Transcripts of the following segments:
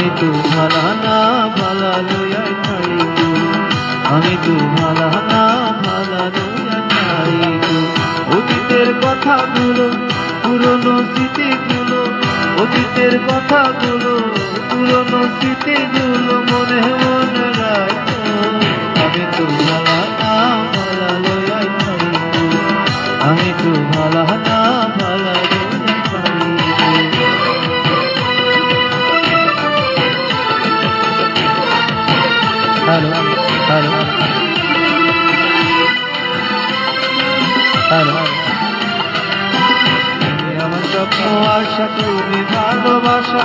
আমি তো ভালা না ভালা লইয়া খাই গো, আমি তো ভালা না ভালা লইয়া খাই গো। অতীতের কথাগুলো পুরনো স্মৃতিগুলো, অতীতের কথাগুলো পুরনো স্মৃতিগুলো মনে মনে রাখো। আমি তো ভালা না ভালা লইয়া খাই গো, আমি তো ভালা না ভালা লইয়া খাই গো। হ্যালো হ্যালো হ্যালো, তুমি আমার স্বপ্ন আশা, তুমি ভালোবাসা,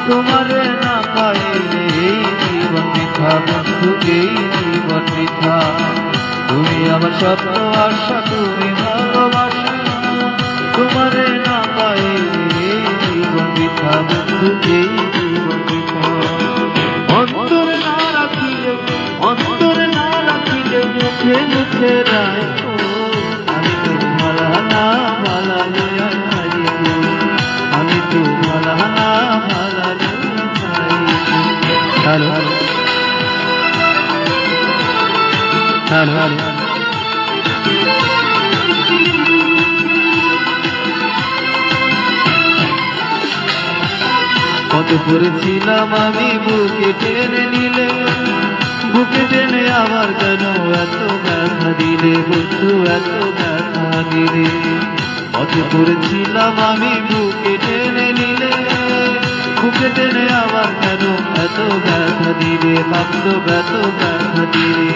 তোমারে না পাইলে এই জীবন বৃথা বন্ধু, এই জীবন বৃথা। তুমি আমার স্বপ্ন আশা, তুমি ভালোবাসা, তোমারে না পাইলে এই জীবন বৃথা বন্ধু, এই জীবন বৃথা। অন্তরে না রাখিলে, অন্তরে না রাখিলে মুখে মুখে রাখো। আমি তো ভালা না ভালা লইয়া খাই গো, আমি তো ভালা না ভালা লইয়া খাই গো। হ্যালো হ্যালো হ্যালো, কত করেছিলাম আমি বুকে টেনে নিলে, বুকে টেনে আবার কেন এত ব্যথা দিলে বন্ধু, এত ব্যথা দিলে। কত করেছিলাম আমি বুকে টেনে নিলে, বুকে টেনে আবার কেন এত ব্যথা দিলে বান্ধব, এত ব্যথা দিলে।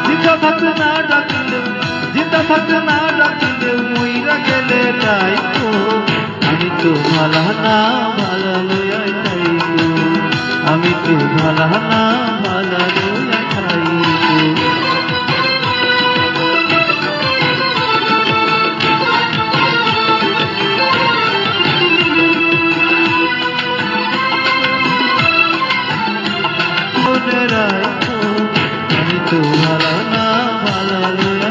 জিতা থাকতে না ডাকিলে, জিতা থাকতে না ডাকিলে মইরা গেলে তাই তো। আমি তো ভালা না ভালা লইয়া খাই গো, আমি তো ভালা না ভালা লইয়া খাই গো। মনে রাখো, আমি তো ভালা না ভালা লইয়া